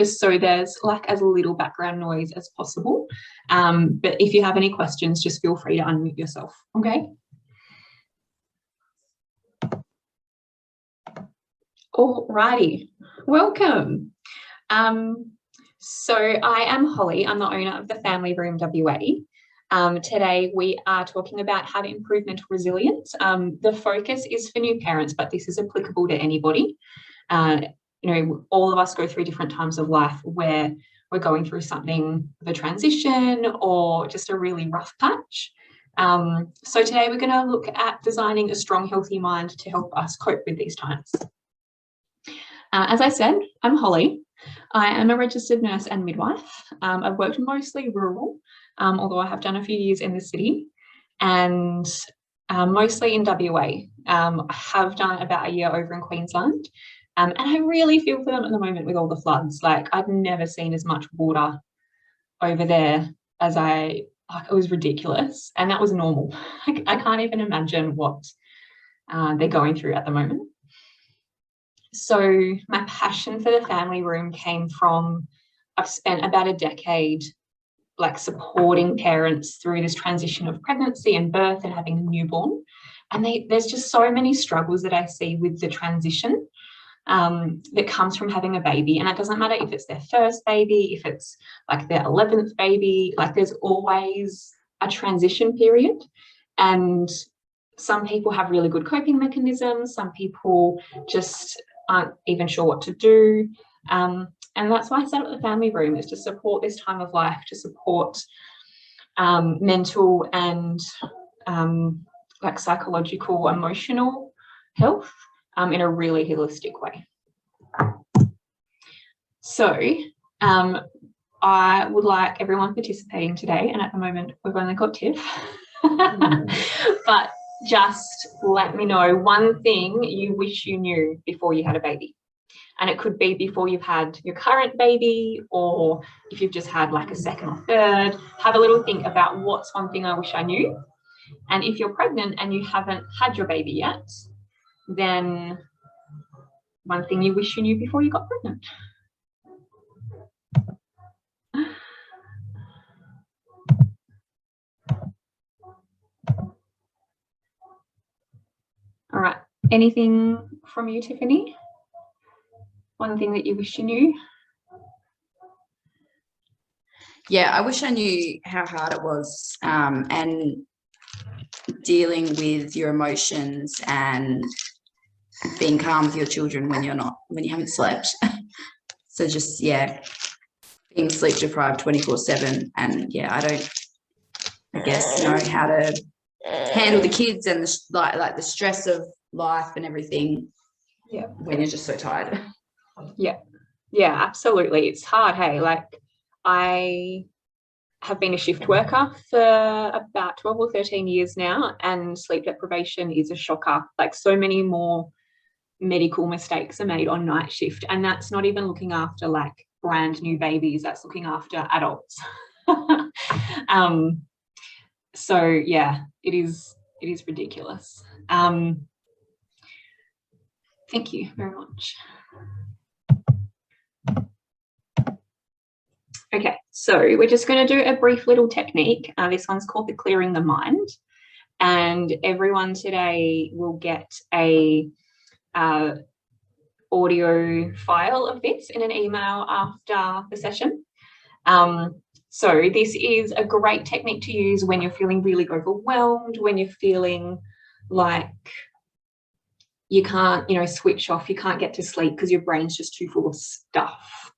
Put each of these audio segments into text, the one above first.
just so there's like as little background noise as possible. But if you have any questions, just feel free to unmute yourself, okay? Alrighty, welcome. So I am Holly, I'm the owner of the Family Room WA. Today we are talking about how to improve mental resilience. The focus is for new parents, but this is applicable to anybody. You know, all of us go through different times of life where we're going through something of a transition or just a really rough patch. So today we're going to look at designing a strong, healthy mind to help us cope with these times. As I said, I'm Holly. I am a registered nurse and midwife. I've worked mostly rural, although I have done a few years in the city, and mostly in WA. I have done about a year over in Queensland, and I really feel for them at the moment with all the floods. Like, I've never seen as much water over there as it was ridiculous, and that was normal. I can't even imagine what they're going through at the moment. So my passion for the family room came from, I've spent about a decade like supporting parents through this transition of pregnancy and birth and having a newborn. And there's just so many struggles that I see with the transition that comes from having a baby. And it doesn't matter if it's their first baby, if it's like their 11th baby, like there's always a transition period. And some people have really good coping mechanisms. Some people just aren't even sure what to do. And that's why I set up the family room, is to support this time of life, to support mental and like psychological, emotional health in a really holistic way. So I would like everyone participating today, and at the moment we've only got Tiff, but just let me know one thing you wish you knew before you had a baby. And it could be before you've had your current baby, or if you've just had like a second or third. Have a little think about what's one thing I wish I knew. And if you're pregnant and you haven't had your baby yet, then one thing you wish you knew before you got pregnant. All right, anything from you, Tiffany? One thing that you wish you knew? Yeah, I wish I knew how hard it was, and dealing with your emotions and being calm with your children when you haven't slept. So just, yeah, being sleep deprived 24/7, and yeah, I guess know how to handle the kids and the, like the stress of life and everything. Yeah, when you're just so tired. Yeah, absolutely. It's hard, hey. Like, I have been a shift worker for about 12 or 13 years now, and sleep deprivation is a shocker. Like, so many more medical mistakes are made on night shift, and that's not even looking after like brand new babies, that's looking after adults. So yeah, it is ridiculous. Thank you very much. Okay, so we're just going to do a brief little technique. This one's called the clearing the mind, and everyone today will get a audio file of this in an email after the session. So this is a great technique to use when you're feeling really overwhelmed, when you're feeling like you can't, switch off, you can't get to sleep because your brain's just too full of stuff.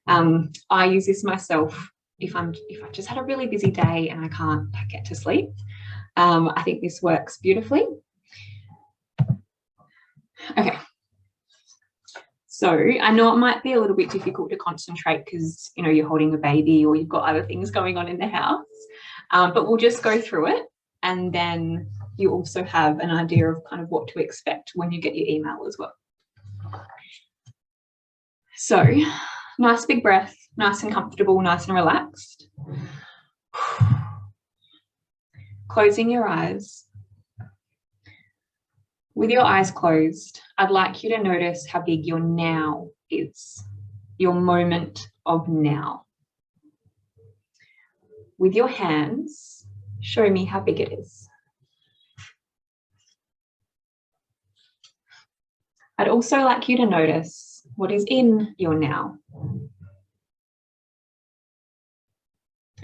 I use this myself if I just had a really busy day and I can't get to sleep. I think this works beautifully. Okay. So I know it might be a little bit difficult to concentrate because, you're holding a baby or you've got other things going on in the house, but we'll just go through it, and then you also have an idea of kind of what to expect when you get your email as well. So nice big breath, nice and comfortable, nice and relaxed. Closing your eyes. With your eyes closed, I'd like you to notice how big your now is, your moment of now. With your hands, show me how big it is. I'd also like you to notice what is in your now.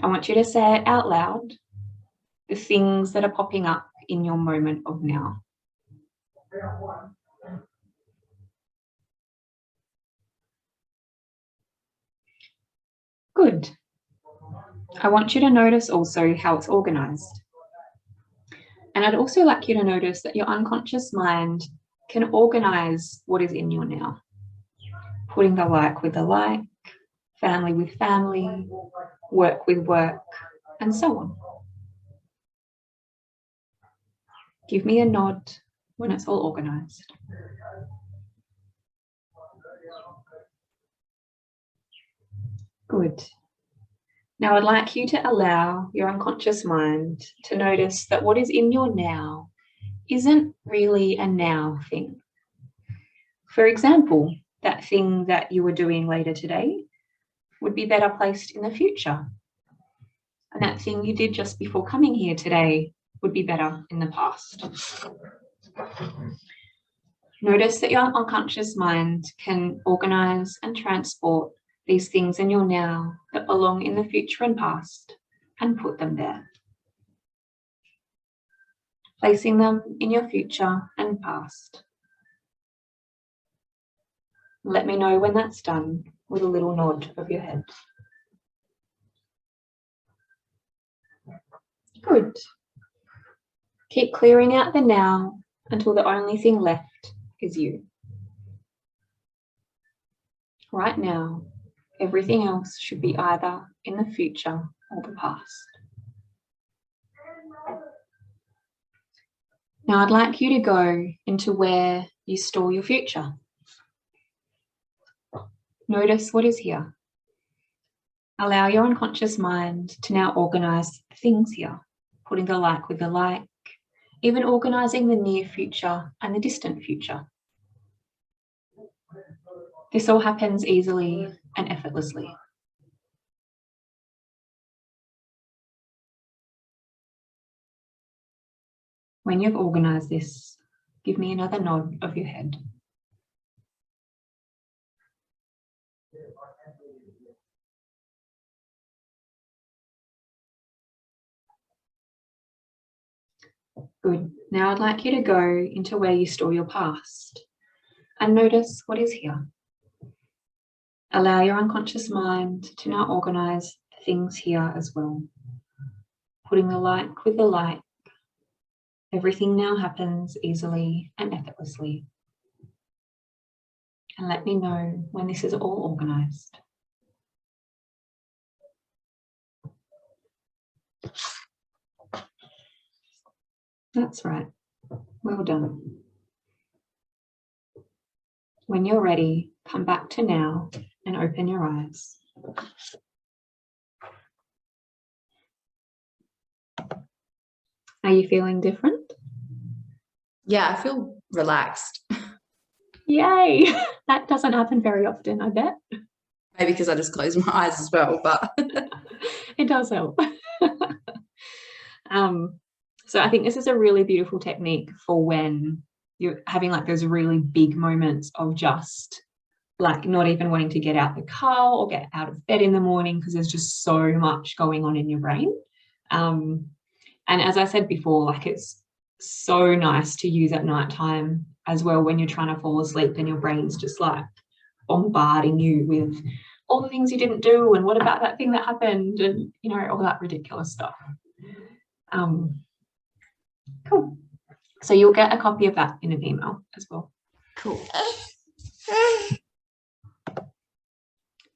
I want you to say it out loud, the things that are popping up in your moment of now. Good. I want you to notice also how it's organized. And I'd also like you to notice that your unconscious mind can organize what is in your now. Putting the like with the like, family with family, work with work, and so on. Give me a nod when it's all organized. Good. Now I'd like you to allow your unconscious mind to notice that what is in your now isn't really a now thing. For example, that thing that you were doing later today would be better placed in the future. And that thing you did just before coming here today would be better in the past. Notice that your unconscious mind can organize and transport these things in your now that belong in the future and past and put them there. Placing them in your future and past. Let me know when that's done with a little nod of your head. Good. Keep clearing out the now until the only thing left is you. Right now, everything else should be either in the future or the past. Now I'd like you to go into where you store your future. Notice what is here. Allow your unconscious mind to now organize things here, putting the like with the like, even organizing the near future and the distant future. This all happens easily and effortlessly. When you've organized this, give me another nod of your head. Good. Now I'd like you to go into where you store your past and notice what is here. Allow your unconscious mind to now organize things here as well. Putting the like with the like. Everything now happens easily and effortlessly. And let me know when this is all organized. That's right. Well done. When you're ready, come back to now and open your eyes. Are you feeling different? Yeah, I feel relaxed. Yay! That doesn't happen very often, I bet. Maybe because I just closed my eyes as well, but it does help. So I think this is a really beautiful technique for when you're having like those really big moments of just like not even wanting to get out the car or get out of bed in the morning because there's just so much going on in your brain. And as I said before, like it's so nice to use at nighttime as well when you're trying to fall asleep and your brain's just like bombarding you with all the things you didn't do and what about that thing that happened and, you know, all that ridiculous stuff. Cool. So you'll get a copy of that in an email as well. cool.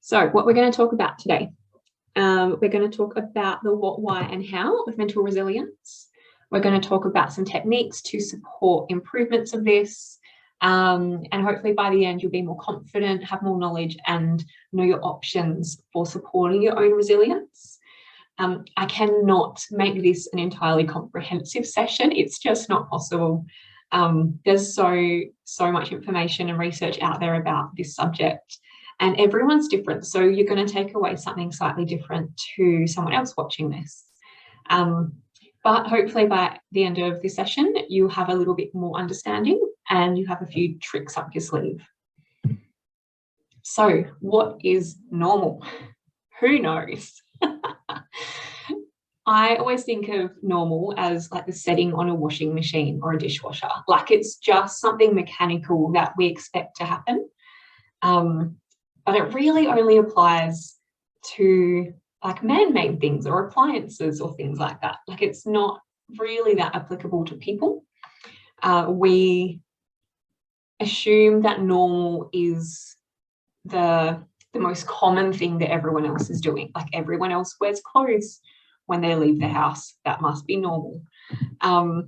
So what we're going to talk about today, we're going to talk about the what, why, and how of mental resilience. We're going to talk about some techniques to support improvements of this. And hopefully by the end, you'll be more confident, have more knowledge, and know your options for supporting your own resilience. I cannot make this an entirely comprehensive session. It's just not possible. There's so much information and research out there about this subject. and everyone's different. So you're going to take away something slightly different to someone else watching this. But hopefully by the end of this session, you have a little bit more understanding and you have a few tricks up your sleeve. So what is normal? Who knows? I always think of normal as like the setting on a washing machine or a dishwasher. Like it's just something mechanical that we expect to happen. But it really only applies to like man-made things or appliances or things like that. Like it's not really that applicable to people. We assume that normal is the most common thing that everyone else is doing. Like everyone else wears clothes when they leave the house. That must be normal. But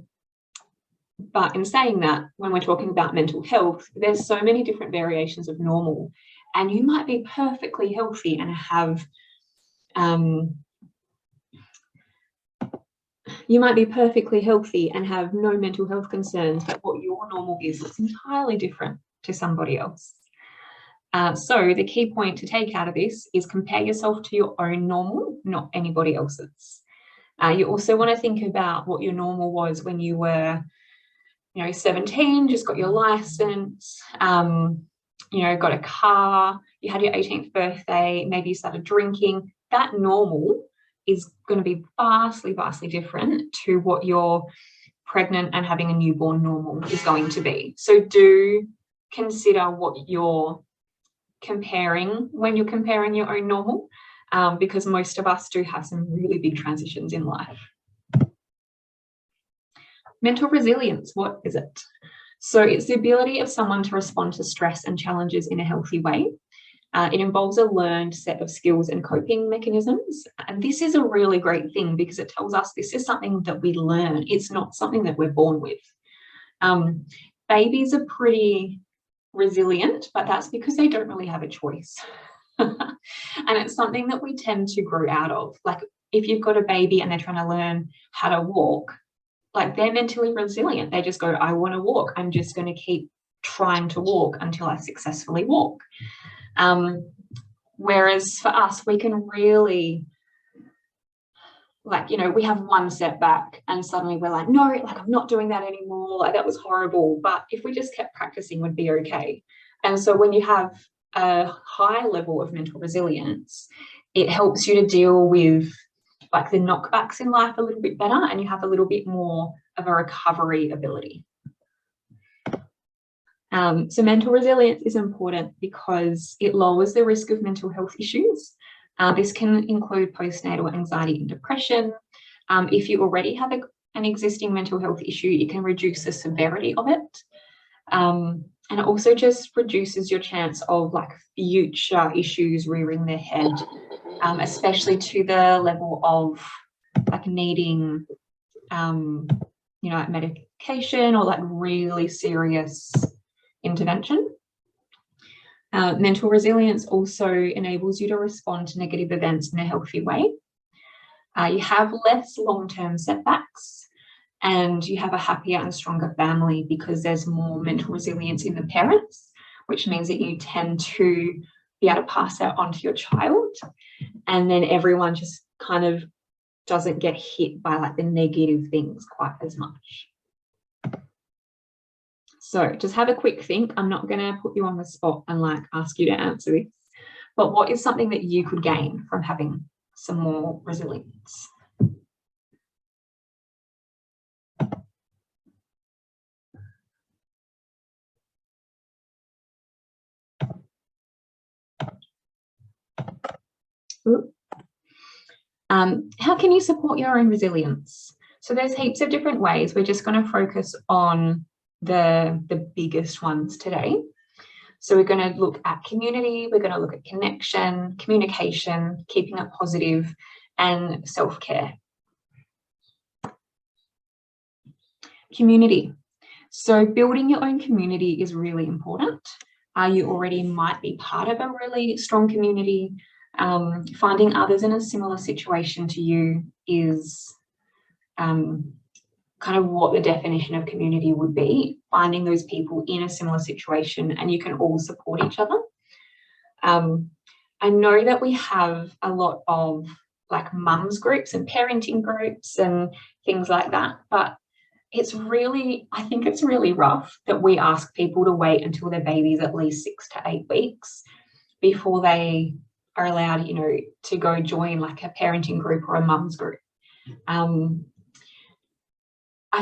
in saying that, when we're talking about mental health, there's so many different variations of normal, and you might be perfectly healthy and have no mental health concerns, but what your normal is looks entirely different to somebody else. So the key point to take out of this is compare yourself to your own normal, not anybody else's. You also want to think about what your normal was when you were 17, just got your license, got a car, you had your 18th birthday, maybe you started drinking. That normal is going to be vastly, vastly different to what your pregnant and having a newborn normal is going to be. So do consider what you're comparing when you're comparing your own normal, because most of us do have some really big transitions in life. Mental resilience, what is it? So it's the ability of someone to respond to stress and challenges in a healthy way. It involves a learned set of skills and coping mechanisms. And this is a really great thing because it tells us this is something that we learn. It's not something that we're born with. Babies are pretty resilient, but that's because they don't really have a choice. And it's something that we tend to grow out of. Like if you've got a baby and they're trying to learn how to walk, like they're mentally resilient. They just go, I want to walk. I'm just going to keep trying to walk until I successfully walk. Whereas for us, we can really, we have one setback and suddenly we're like, no, I'm not doing that anymore. Like that was horrible. But if we just kept practicing, we'd be okay. And so when you have a high level of mental resilience, it helps you to deal with like the knockbacks in life a little bit better, and you have a little bit more of a recovery ability. So mental resilience is important because it lowers the risk of mental health issues. This can include postnatal anxiety and depression. If you already have an existing mental health issue, it can reduce the severity of it. And it also just reduces your chance of like future issues rearing their head, especially to the level of like needing, medication or like really serious intervention. Mental resilience also enables you to respond to negative events in a healthy way. You have less long-term setbacks, and you have a happier and stronger family because there's more mental resilience in the parents, which means that you tend to be able to pass that on to your child, and then everyone just kind of doesn't get hit by like the negative things quite as much. So just have a quick think. I'm not going to put you on the spot and like ask you to answer this, but what is something that you could gain from having some more resilience? How can you support your own resilience? So there's heaps of different ways. We're just going to focus on the biggest ones today. So we're going to look at community, we're going to look at connection, communication, keeping it positive, and self-care. Community. So building your own community is really important. You already might be part of a really strong community. Finding others in a similar situation to you is kind of what the definition of community would be, finding those people in a similar situation and you can all support each other. I know that we have a lot of like mums groups and parenting groups and things like that, but I think it's really rough that we ask people to wait until their baby's at least 6 to 8 weeks before they are allowed, to go join like a parenting group or a mums group. I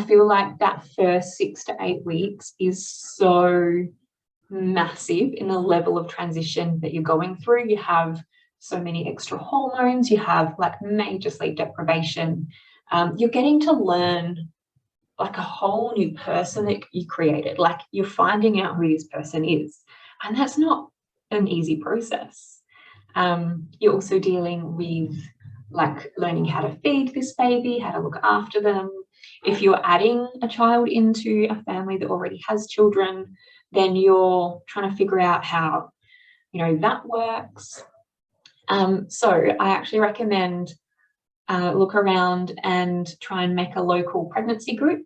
feel like that first 6 to 8 weeks is so massive in the level of transition that you're going through. You have so many extra hormones, you have like major sleep deprivation. You're getting to learn like a whole new person that you created, like you're finding out who this person is, and that's not an easy process. You're also dealing with like learning how to feed this baby, how to look after them. If you're adding a child into a family that already has children, then you're trying to figure out how that works. So I actually recommend look around and try and make a local pregnancy group.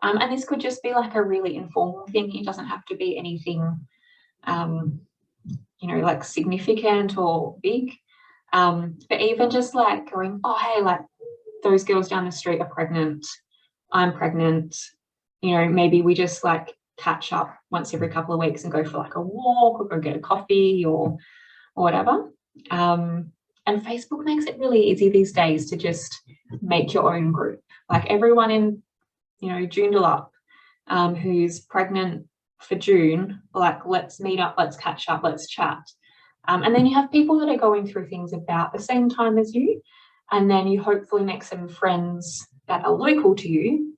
And this could just be like a really informal thing. It doesn't have to be anything, like significant or big. But even just like going, oh, hey, like those girls down the street are pregnant. I'm pregnant. Maybe we just like catch up once every couple of weeks and go for like a walk or go get a coffee or whatever. And Facebook makes it really easy these days to just make your own group. Like everyone in, Joondalup who's pregnant for June, like let's meet up, let's catch up, let's chat. And then you have people that are going through things about the same time as you, and then you hopefully make some friends that are local to you.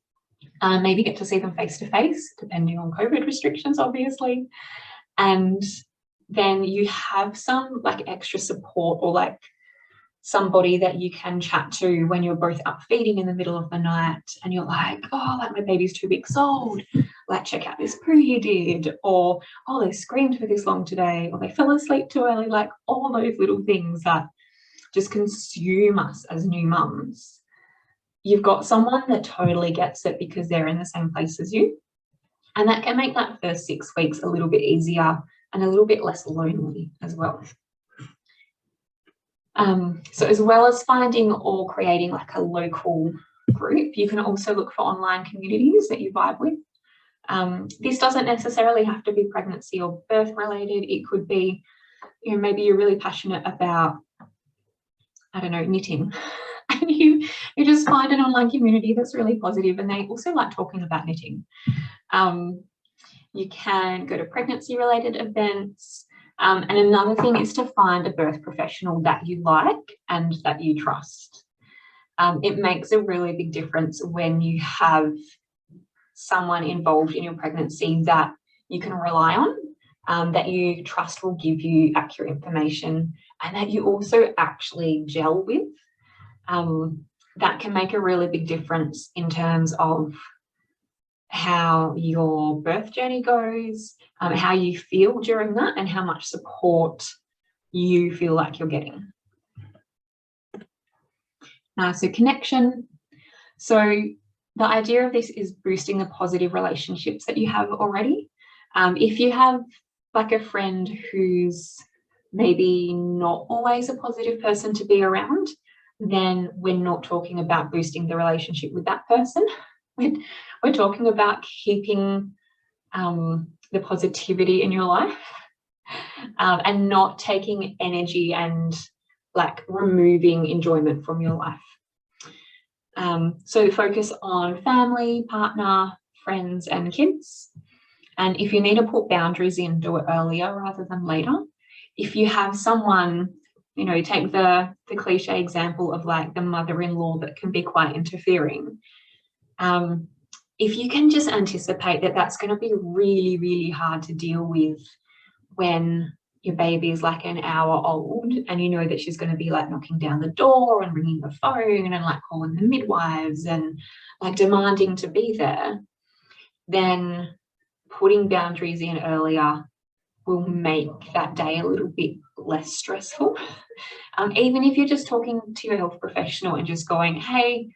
Maybe get to see them face to face, depending on COVID restrictions, obviously. And then you have some like extra support or like somebody that you can chat to when you're both up feeding in the middle of the night and you're like, oh, like my baby's 2 weeks old, like check out this poo you did, or oh, they screamed for this long today, or they fell asleep too early, like all those little things that just consume us as new mums. You've got someone that totally gets it because they're in the same place as you, and that can make that first 6 weeks a little bit easier and a little bit less lonely as well. So as well as finding or creating like a local group, you can also look for online communities that you vibe with. This doesn't necessarily have to be pregnancy or birth related. It could be, maybe you're really passionate about, I don't know, knitting. And you just find an online community that's really positive and they also like talking about knitting. You can go to pregnancy related events. And another thing is to find a birth professional that you like and that you trust. It makes a really big difference when you have someone involved in your pregnancy that you can rely on, that you trust will give you accurate information and that you also actually gel with. That can make a really big difference in terms of how your birth journey goes, how you feel during that, and how much support you feel like you're getting. So connection. So the idea of this is boosting the positive relationships that you have already. If you have like a friend who's maybe not always a positive person to be around, then we're not talking about boosting the relationship with that person. We're talking about keeping the positivity in your life and not taking energy and like removing enjoyment from your life. So focus on family, partner, friends and kids. And if you need to put boundaries in, do it earlier rather than later. If you have someone, take the cliche example of like the mother-in-law that can be quite interfering. If you can just anticipate that that's going to be really, really hard to deal with when your baby is like an hour old and you know that she's going to be like knocking down the door and ringing the phone and like calling the midwives and like demanding to be there, then putting boundaries in earlier will make that day a little bit less stressful. Even if you're just talking to your health professional and just going, hey,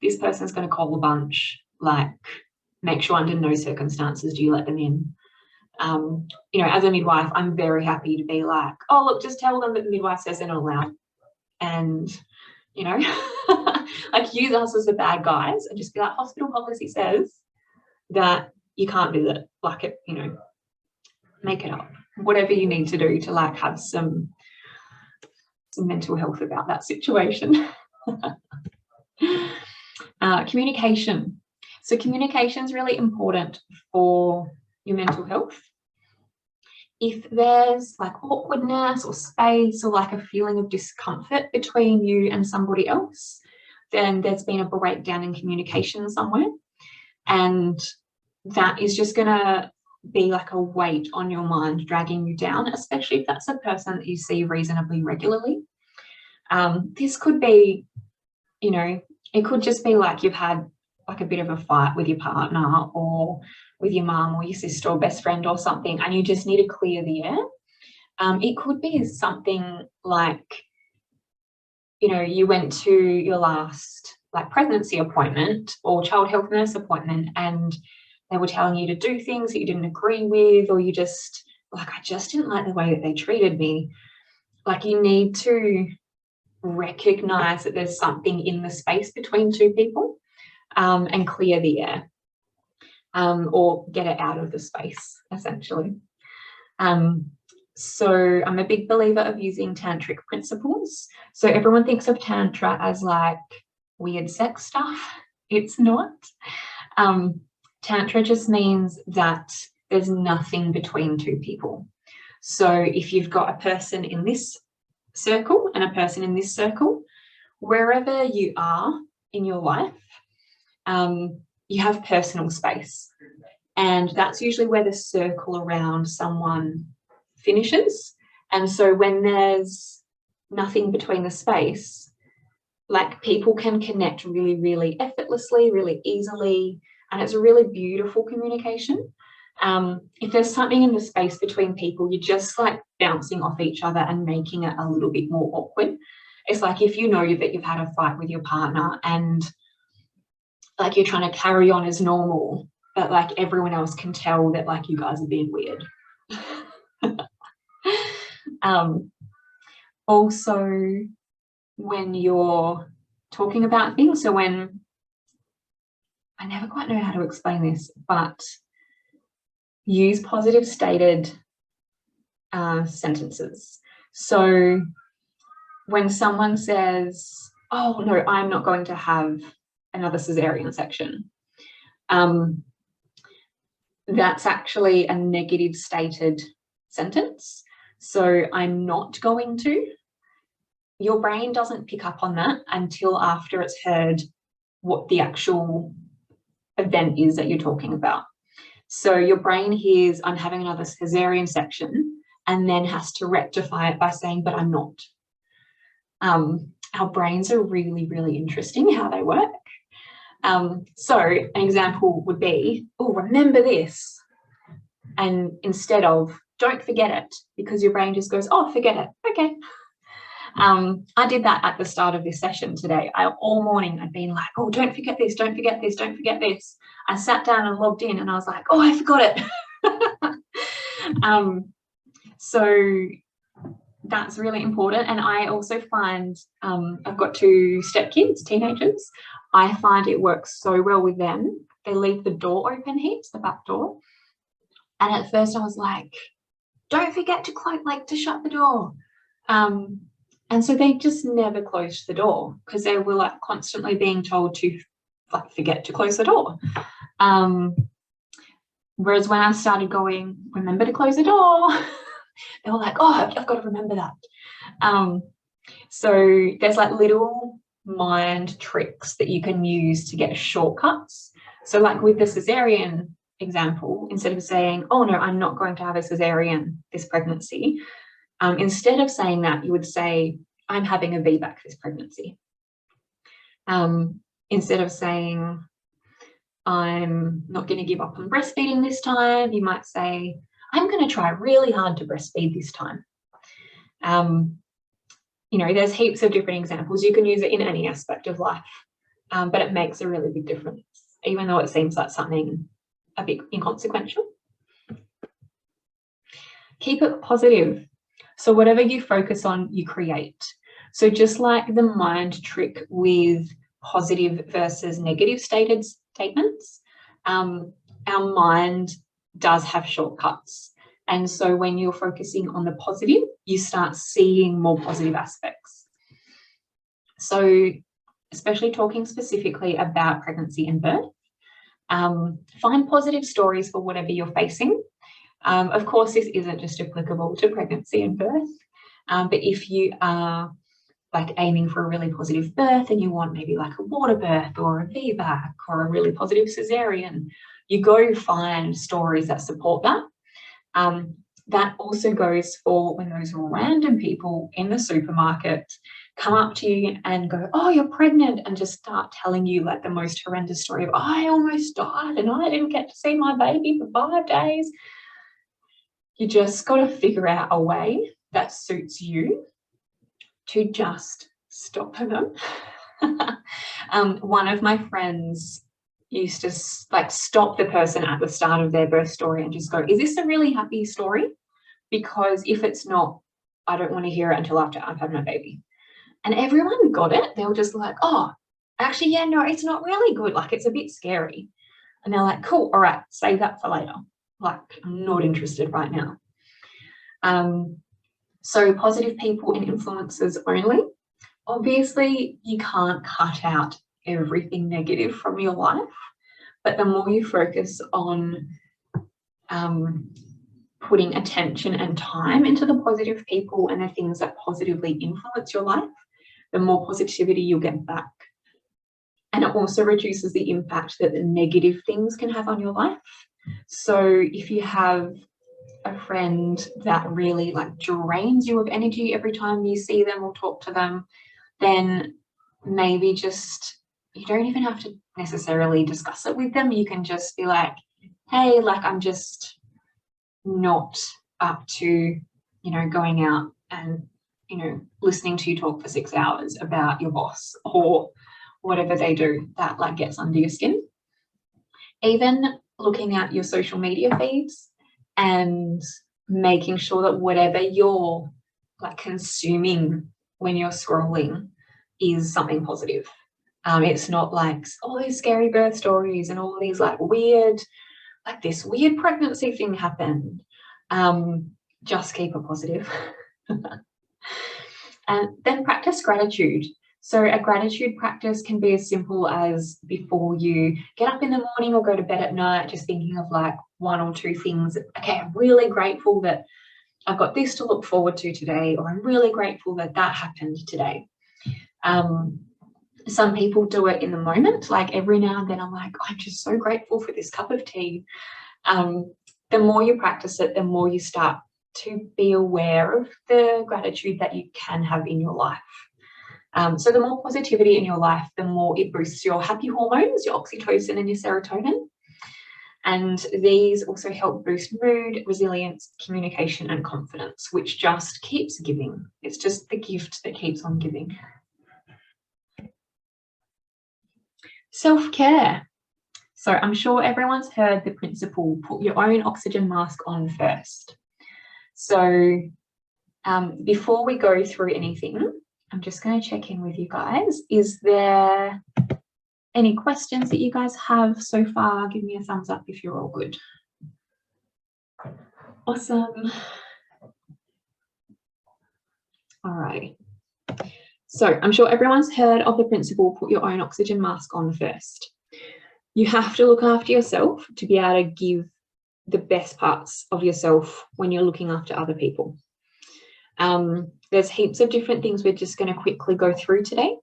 this person's going to call a bunch, like make sure under no circumstances do you let them in. You know, as a midwife, I'm very happy to be like, oh, look, just tell them that the midwife says they're not allowed. And, you know, like use us as the bad guys and just be like, hospital policy says that you can't do that. Like it, you know, make it up. Whatever you need to do to like have some mental health about that situation. Communication. So communication is really important for your mental health. If there's like awkwardness or space or like a feeling of discomfort between you and somebody else, then there's been a breakdown in communication somewhere. And that is just going to be like a weight on your mind, dragging you down, especially if that's a person that you see reasonably regularly. This could be, you know, it could just be like you've had like a bit of a fight with your partner or with your mum or your sister or best friend or something, and you just need to clear the air. It could be something like, you know, you went to your last like pregnancy appointment or child health nurse appointment and they were telling you to do things that you didn't agree with, or you just like, I just didn't like the way that they treated me. Like you need to recognize that there's something in the space between two people, and clear the air, or get it out of the space, essentially. So I'm a big believer of using tantric principles. So everyone thinks of tantra as like weird sex stuff. It's not. Tantra just means that there's nothing between two people. So if you've got a person in this circle and a person in this circle, wherever you are in your life, you have personal space. And that's usually where the circle around someone finishes. And so when there's nothing between the space, like people can connect really, really effortlessly, really easily. And it's a really beautiful communication. If there's something in the space between people, you're just like bouncing off each other and making it a little bit more awkward. It's like if you know that you've had a fight with your partner and like you're trying to carry on as normal, but like everyone else can tell that like you guys are being weird. Also, when you're talking about things, so when, I never quite know how to explain this, but use positive stated sentences. So when someone says, oh no, I'm not going to have another cesarean section, that's actually a negative stated sentence. So I'm not going to. Your brain doesn't pick up on that until after it's heard what the actual event is that you're talking about. So your brain hears, I'm having another cesarean section, and then has to rectify it by saying, but I'm not. Our brains are really, really interesting how they work. So an example would be, oh, remember this. And instead of, don't forget it, because your brain just goes, oh, forget it. Okay. I did that at the start of this session today. All morning I'd been like, oh, don't forget this, don't forget this, don't forget this. I sat down and logged in and I was like, oh, I forgot it. So that's really important. And I also find, I've got 2 stepkids, teenagers. I find it works so well with them. They leave the door open heaps, the back door. And at first I was like, don't forget to close, like to shut the door. And so they just never closed the door because they were like constantly being told to like forget to close the door. Whereas when I started going, remember to close the door, they were like, oh, I've got to remember that. So there's like little mind tricks that you can use to get shortcuts. So like with the cesarean example, instead of saying, oh no, I'm not going to have a cesarean this pregnancy, instead of saying that, you would say, I'm having a VBAC this pregnancy. Instead of saying, I'm not going to give up on breastfeeding this time, you might say, I'm going to try really hard to breastfeed this time. You know, there's heaps of different examples. You can use it in any aspect of life, but it makes a really big difference, even though it seems like something a bit inconsequential. Keep it positive. So whatever you focus on, you create. So just like the mind trick with positive versus negative statements, our mind does have shortcuts. And so when you're focusing on the positive, you start seeing more positive aspects. So especially talking specifically about pregnancy and birth, find positive stories for whatever you're facing. Of course, this isn't just applicable to pregnancy and birth, but if you are like aiming for a really positive birth and you want maybe like a water birth or a VBAC or a really positive cesarean, you go find stories that support that. That also goes for when those random people in the supermarket come up to you and go, oh, you're pregnant, and just start telling you like the most horrendous story of, I almost died and I didn't get to see my baby for 5 days. You just got to figure out a way that suits you to just stop them. One of my friends used to like stop the person at the start of their birth story and just go, is this a really happy story? Because if it's not, I don't want to hear it until after I've had my baby. And everyone got it. They were just like, oh, actually, yeah, no, it's not really good. Like, it's a bit scary. And they're like, cool, all right, save that for later. Like, I'm not interested right now. So positive people and influences only. Obviously, you can't cut out everything negative from your life, but the more you focus on putting attention and time into the positive people and the things that positively influence your life, the more positivity you'll get back. And it also reduces the impact that the negative things can have on your life. So if you have a friend that really like drains you of energy every time you see them or talk to them, then maybe just, you don't even have to necessarily discuss it with them. You can just be like, hey, like, I'm just not up to, you know, going out and, you know, listening to you talk for 6 hours about your boss or whatever they do that like gets under your skin. Even looking at your social media feeds and making sure that whatever you're like consuming when you're scrolling is something positive. It's not like all these scary birth stories and all these like weird, like this weird pregnancy thing happened. Just keep it positive. And then practice gratitude. So a gratitude practice can be as simple as before you get up in the morning or go to bed at night, just thinking of like 1 or 2 things. Okay, I'm really grateful that I've got this to look forward to today, or I'm really grateful that that happened today. Some people do it in the moment, like every now and then I'm like, I'm just so grateful for this cup of tea. The more you practice it, the more you start to be aware of the gratitude that you can have in your life. So the more positivity in your life, the more it boosts your happy hormones, your oxytocin and your serotonin. And these also help boost mood, resilience, communication, and confidence, which just keeps giving. It's just the gift that keeps on giving. Self-care. So I'm sure everyone's heard the principle, put your own oxygen mask on first. So before we go through anything, I'm just going to check in with you guys. Is there any questions that you guys have so far? Give me a thumbs up if you're all good. Awesome. All right. So I'm sure everyone's heard of the principle, put your own oxygen mask on first. You have to look after yourself to be able to give the best parts of yourself when you're looking after other people. There's heaps of different things we're just going to quickly go through today.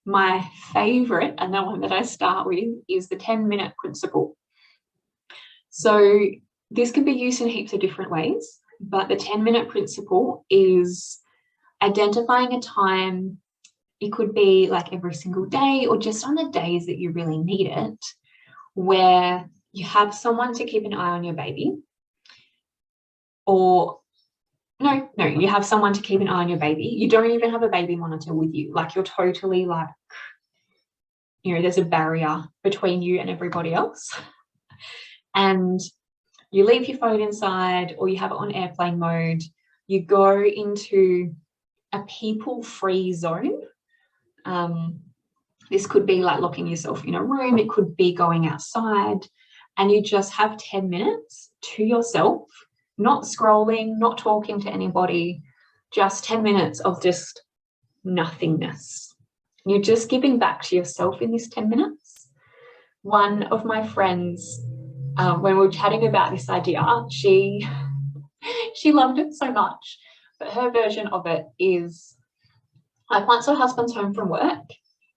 My favorite, and the one that I start with, is the 10-minute principle. So this can be used in heaps of different ways, but the 10-minute principle is identifying a time. It could be like every single day or just on the days that you really need it, where you have someone to keep an eye on your baby, or no, you have someone to keep an eye on your baby. You don't even have a baby monitor with you. Like, you're totally like, you know, there's a barrier between you and everybody else. And you leave your phone inside or you have it on airplane mode. You go into a people-free zone. This could be like locking yourself in a room. It could be going outside, and you just have 10 minutes to yourself, not scrolling, not talking to anybody, just 10 minutes of just nothingness. You're just giving back to yourself in this 10 minutes. One of my friends, when we were chatting about this idea, she loved it so much, but her version of it is, like, once her husband's home from work,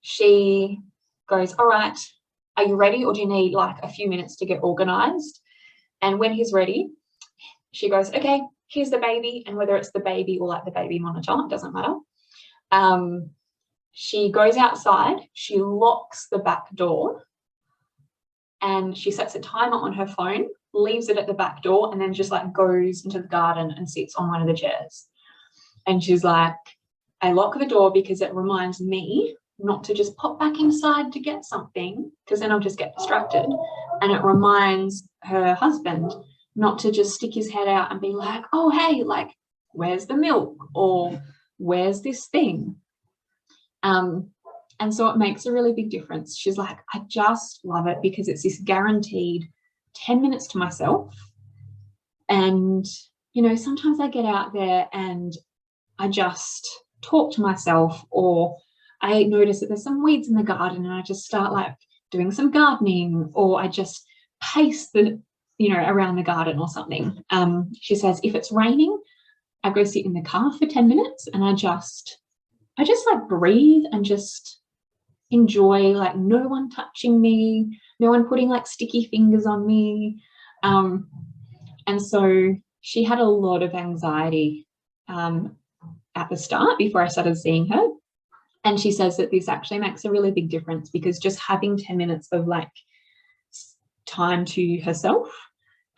she goes, all right, are you ready, or do you need like a few minutes to get organized? And when he's ready, she goes, okay, here's the baby. And whether it's the baby or like the baby monitor, it doesn't matter. She goes outside, she locks the back door, and she sets a timer on her phone, leaves it at the back door, and then just like goes into the garden and sits on one of the chairs. And she's like, I lock the door because it reminds me not to just pop back inside to get something, because then I'll just get distracted. And it reminds her husband not to just stick his head out and be like, oh, hey, like, where's the milk? Or where's this thing? And so it makes a really big difference. She's like, I just love it because it's this guaranteed 10 minutes to myself. And, you know, sometimes I get out there and I just talk to myself, or I notice that there's some weeds in the garden and I just start like doing some gardening, or I just pace the, you know, around the garden or something. She says, if it's raining, I go sit in the car for 10 minutes and I just like breathe and just enjoy, like, no one touching me, no one putting like sticky fingers on me. And so she had a lot of anxiety at the start before I started seeing her. And she says that this actually makes a really big difference, because just having 10 minutes of like time to herself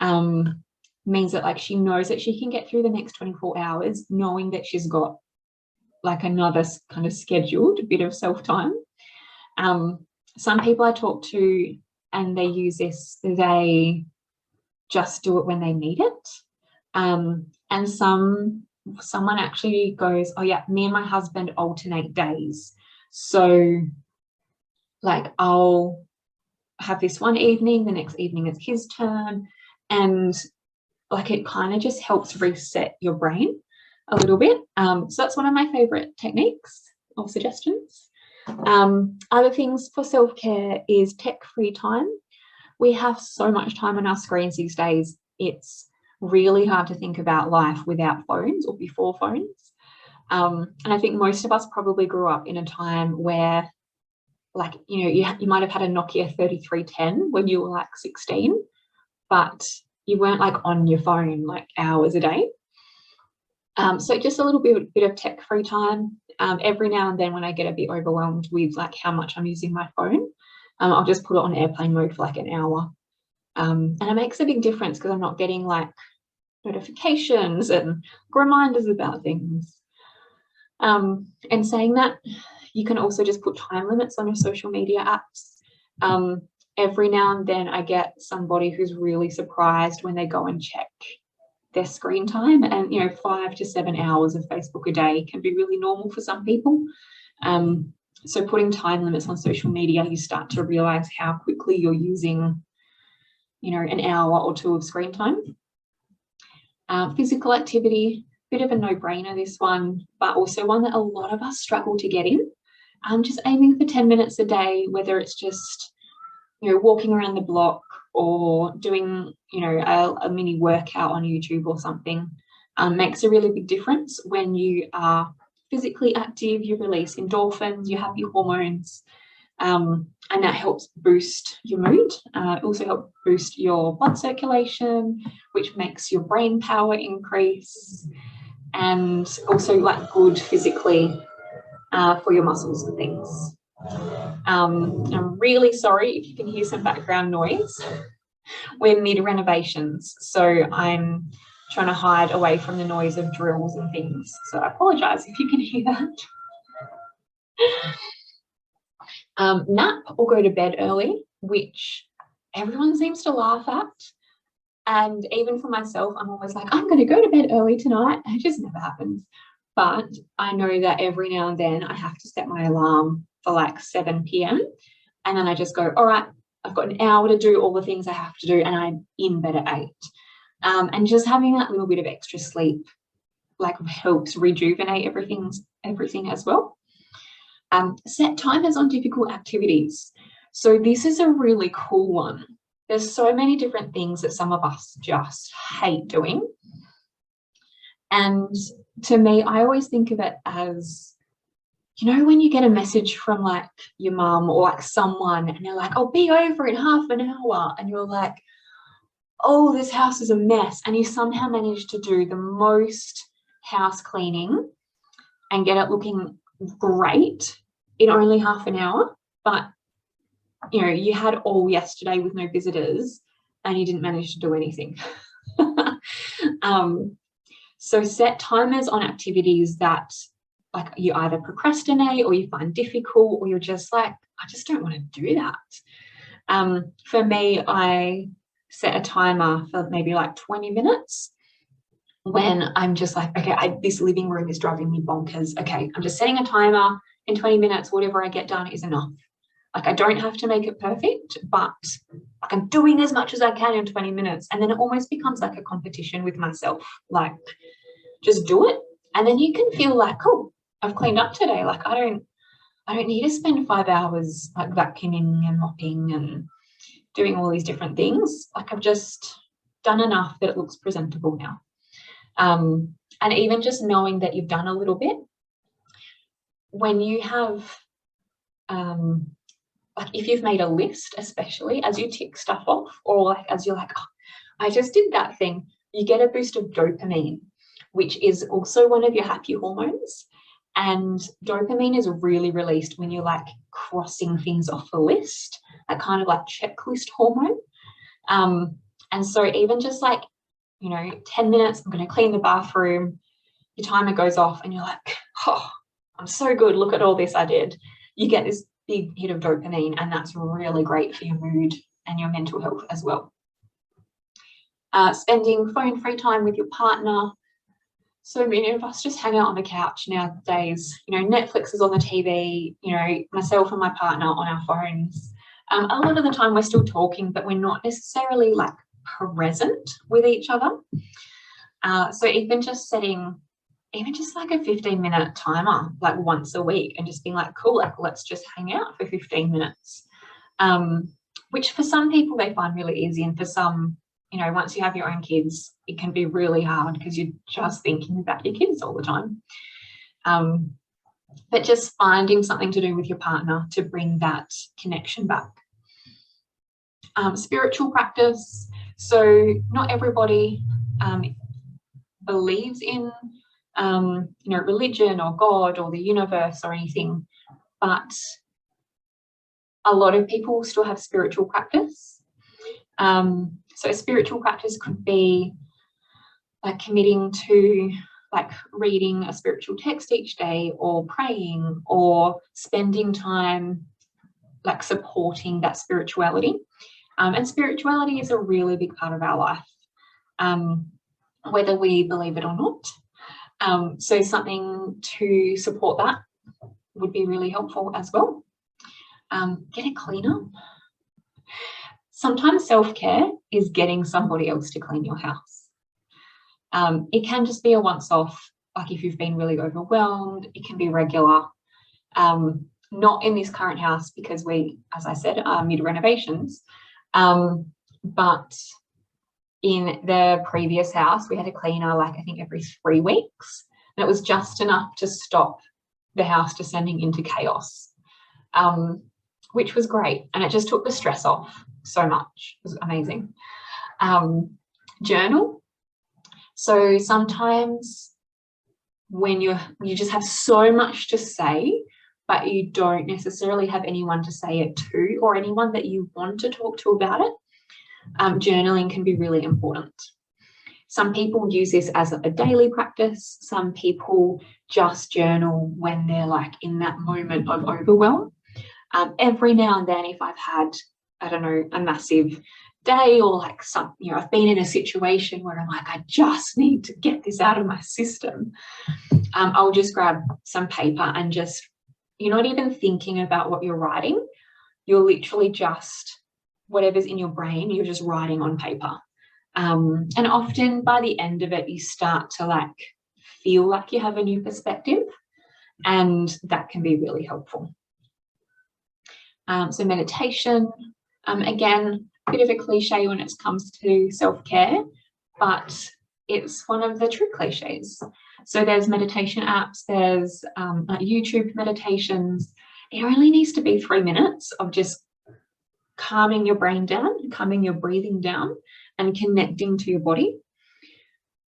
means that like she knows that she can get through the next 24 hours knowing that she's got like another kind of scheduled bit of self-time. Some people I talk to and they use this, they just do it when they need it. And someone actually goes, oh yeah, me and my husband alternate days. So like I'll have this one evening, the next evening it's his turn, and like it kind of just helps reset your brain a little bit. So that's one of my favorite techniques or suggestions. Other things for self-care is tech-free time. We have so much time on our screens these days. It's really hard to think about life without phones or before phones. And I think most of us probably grew up in a time where, like, you know, you might have had a Nokia 3310 when you were like 16, but you weren't like on your phone like hours a day. So just a little bit of tech-free time. Every now and then when I get a bit overwhelmed with like how much I'm using my phone, I'll just put it on airplane mode for like an hour. And it makes a big difference because I'm not getting like notifications and reminders about things. And saying that, you can also just put time limits on your social media apps. Every now and then I get somebody who's really surprised when they go and check their screen time, and, you know, 5 to 7 hours of Facebook a day can be really normal for some people. So putting time limits on social media, you start to realize how quickly you're using, you know, an hour or two of screen time. Physical activity, bit of a no-brainer, this one, but also one that a lot of us struggle to get in. Just aiming for 10 minutes a day, whether it's just, you know, walking around the block or doing, you know, a mini workout on YouTube or something, makes a really big difference. When you are physically active, you release endorphins, you have your hormones, and that helps boost your mood. It also helps boost your blood circulation, which makes your brain power increase, and also like good physically for your muscles and things. I'm really sorry if you can hear some background noise. We're mid renovations, so I'm trying to hide away from the noise of drills and things. So I apologise if you can hear that. Nap or go to bed early, which everyone seems to laugh at. And even for myself, I'm always like, I'm going to go to bed early tonight. It just never happens. But I know that every now and then I have to set my alarm for like 7 p.m. And then I just go, all right, I've got an hour to do all the things I have to do, and I'm in bed at 8. And just having that little bit of extra sleep like helps rejuvenate everything as well. Set timers on difficult activities. So this is a really cool one. There's so many different things that some of us just hate doing. And to me, I always think of it as, you know, when you get a message from like your mum or like someone and they're like, I'll be over in half an hour. And you're like, oh, this house is a mess. And you somehow manage to do the most house cleaning and get it looking great in only half an hour. But you know, you had all yesterday with no visitors and you didn't manage to do anything. So set timers on activities that like you either procrastinate or you find difficult, or you're just like, I just don't want to do that. For me, I set a timer for maybe like 20 minutes when I'm just like, okay, this living room is driving me bonkers. Okay, I'm just setting a timer. In 20 minutes, whatever I get done is enough. Like, I don't have to make it perfect, but like I'm doing as much as I can in 20 minutes. And then it almost becomes like a competition with myself. Like, just do it. And then you can feel like, oh, I've cleaned up today. Like, I don't need to spend 5 hours like vacuuming and mopping and doing all these different things. Like, I've just done enough that it looks presentable now. And even just knowing that you've done a little bit, when you have like if you've made a list, especially as you tick stuff off, or like as you're like, oh, I just did that thing, you get a boost of dopamine, which is also one of your happy hormones. And dopamine is really released when you're like crossing things off the list, that kind of like checklist hormone. And so even just like, you know, 10 minutes, I'm going to clean the bathroom, your timer goes off and you're like, oh, I'm so good, look at all this I did. You get this big hit of dopamine, and that's really great for your mood and your mental health as well. Spending phone-free time with your partner. So many of us just hang out on the couch nowadays. You know, Netflix is on the TV, you know, myself and my partner on our phones. A lot of the time we're still talking, but we're not necessarily like present with each other. So even just setting like a 15-minute timer, like once a week, and just being like, cool, like let's just hang out for 15 minutes, which for some people they find really easy. And for some, you know, once you have your own kids, it can be really hard because you're just thinking about your kids all the time. But just finding something to do with your partner to bring that connection back. Spiritual practice. So not everybody believes in you know, religion or God or the universe or anything, but a lot of people still have spiritual practice. So spiritual practice could be like committing to like reading a spiritual text each day, or praying, or spending time like supporting that spirituality. And spirituality is a really big part of our life, whether we believe it or not. So something to support that would be really helpful as well. Get a cleaner. Sometimes self-care is getting somebody else to clean your house. It can just be a once-off, like if you've been really overwhelmed. It can be regular. Not in this current house because we, as I said, are mid-renovations. But in the previous house, we had a cleaner like I think every 3 weeks. And it was just enough to stop the house descending into chaos, which was great. And it just took the stress off so much. It was amazing. Journal. So sometimes when you just have so much to say, but you don't necessarily have anyone to say it to, or anyone that you want to talk to about it, journaling can be really important. Some people use this as a daily practice. Some people just journal when they're like in that moment of overwhelm. Every now and then, if I've had, I don't know, a massive day, or like some, I've been in a situation where I'm like, I just need to get this out of my system, I'll just grab some paper and just, you're not even thinking about what you're writing. You're literally just, whatever's in your brain, you're just writing on paper. And often by the end of it, you start to like feel like you have a new perspective, and that can be really helpful. So meditation, again, a bit of a cliche when it comes to self-care, but it's one of the true cliches. So there's meditation apps, there's YouTube meditations. It only needs to be 3 minutes of just calming your brain down, calming your breathing down, and connecting to your body.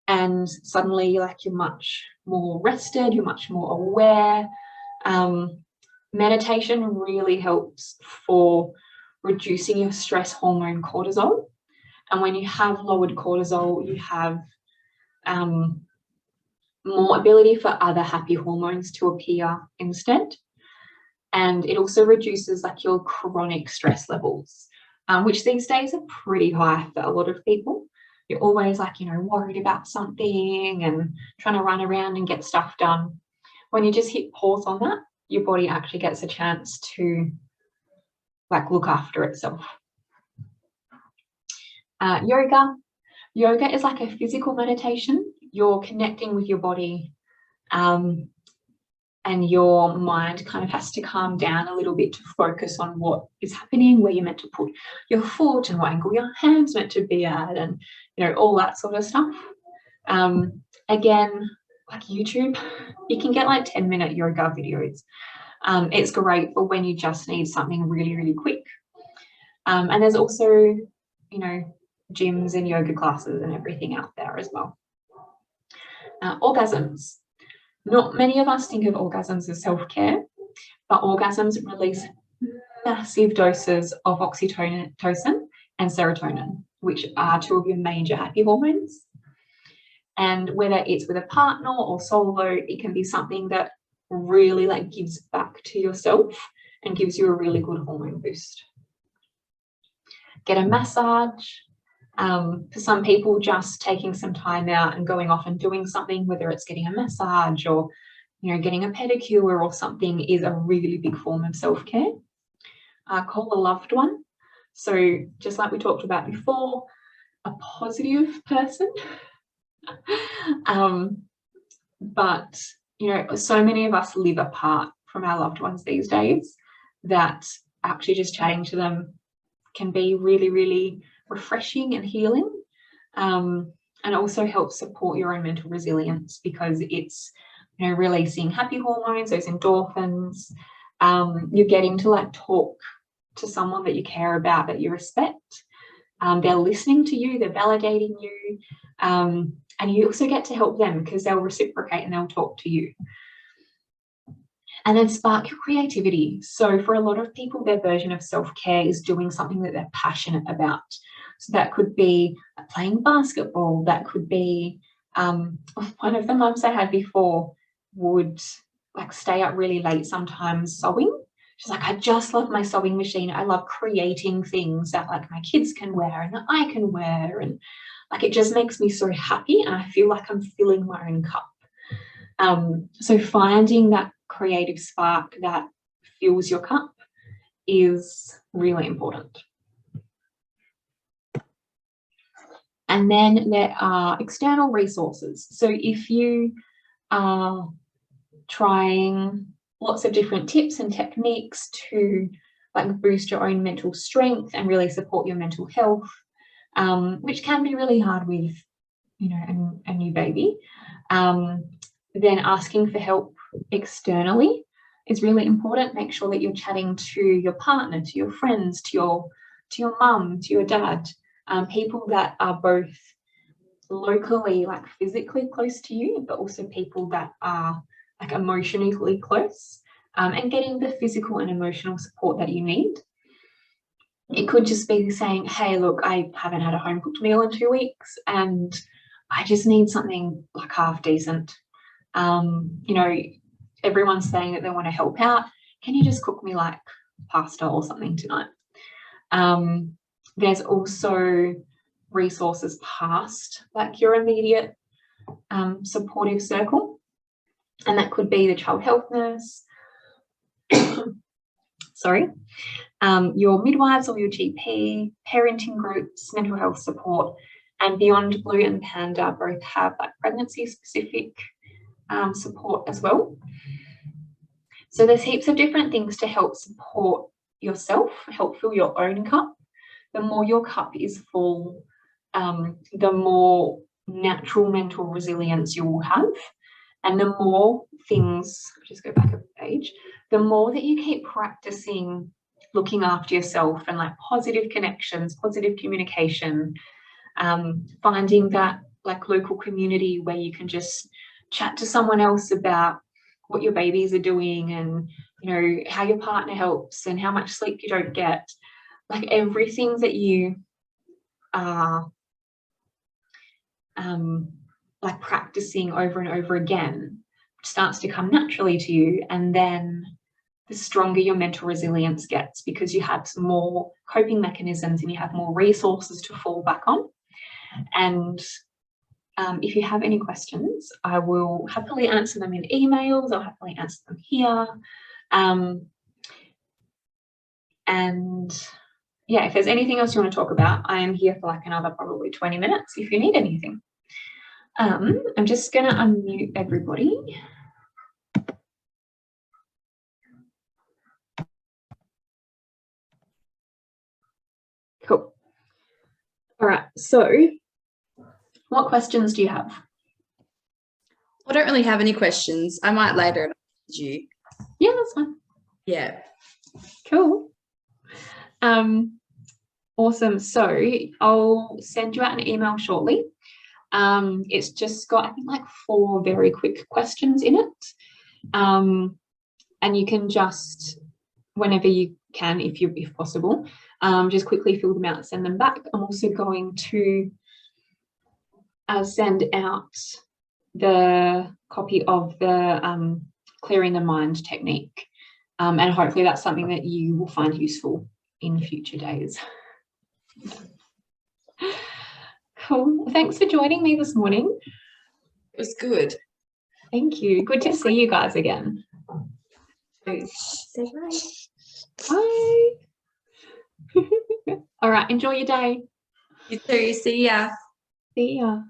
And suddenly, like, you're much more rested, you're much more aware. Meditation really helps for reducing your stress hormone cortisol. And when you have lowered cortisol, you have more ability for other happy hormones to appear instead. And it also reduces like your chronic stress levels, which these days are pretty high for a lot of people. You're always like, worried about something and trying to run around and get stuff done. When you just hit pause on that, your body actually gets a chance to like look after itself. Yoga is like a physical meditation. You're connecting with your body, and your mind kind of has to calm down a little bit to focus on what is happening, where you're meant to put your foot and what angle your hand's meant to be at, and all that sort of stuff. Again, like YouTube, you can get like 10-minute yoga videos. It's great for when you just need something really, really quick. And there's also, gyms and yoga classes and everything out there as well. Orgasms. Not many of us think of orgasms as self-care, but orgasms release massive doses of oxytocin and serotonin, which are two of your major happy hormones. And whether it's with a partner or solo, it can be something that really like gives back to yourself and gives you a really good hormone boost. Get a massage. For some people, just taking some time out and going off and doing something, whether it's getting a massage or getting a pedicure or something, is a really big form of self-care. Call a loved one. So just like we talked about before, a positive person. But so many of us live apart from our loved ones these days that actually just chatting to them can be really, really refreshing and healing, and also helps support your own mental resilience, because it's releasing happy hormones, those endorphins. You're getting to like talk to someone that you care about, that you respect. They're listening to you, they're validating you, and you also get to help them because they'll reciprocate and they'll talk to you. And then spark your creativity. So for a lot of people, their version of self-care is doing something that they're passionate about. So that could be playing basketball. That could be, one of the mums I had before would like stay up really late sometimes sewing. She's like, I just love my sewing machine. I love creating things that like my kids can wear and that I can wear. And like, it just makes me so happy. And I feel like I'm filling my own cup. So finding that creative spark that fills your cup is really important. And then there are external resources. So if you are trying lots of different tips and techniques to like boost your own mental strength and really support your mental health, which can be really hard with a new baby, then asking for help externally is really important. Make sure that you're chatting to your partner, to your friends, to your mum, to your dad, people that are both locally, like physically close to you, but also people that are like emotionally close, and getting the physical and emotional support that you need. It could just be saying, hey, look, I haven't had a home cooked meal in 2 weeks and I just need something like half decent. Everyone's saying that they want to help out. Can you just cook me like pasta or something tonight? There's also resources past like your immediate supportive circle, and that could be the child health nurse, sorry, your midwives or your GP, parenting groups, mental health support, and Beyond Blue and Panda both have like pregnancy specific support as well. So there's heaps of different things to help support yourself, help fill your own cup. The more your cup is full, the more natural mental resilience you will have. And the more things, just go back a page, the more that you keep practicing looking after yourself and like positive connections, positive communication, finding that like local community where you can just chat to someone else about what your babies are doing and, you know, how your partner helps and how much sleep you don't get. Like everything that you are like practicing over and over again starts to come naturally to you, and then the stronger your mental resilience gets because you have some more coping mechanisms and you have more resources to fall back on. And if you have any questions, I will happily answer them in emails. I'll happily answer them here. And yeah, if there's anything else you want to talk about, I am here for like another probably 20 minutes if you need anything. I'm just going to unmute everybody. Cool. All right, so what questions do you have? I don't really have any questions. I might later ask you. Yeah, that's fine. Yeah. Cool. Awesome. So I'll send you out an email shortly. It's just got, I think, like 4 very quick questions in it. And you can just, whenever you can, if possible, just quickly fill them out, send them back. I'm also going to send out the copy of the clearing the mind technique. And hopefully that's something that you will find useful in future days. Cool. Thanks for joining me this morning. It was good. Thank you. Good to see you guys again. Say bye. Bye. All right. Enjoy your day. You too. See ya. See ya.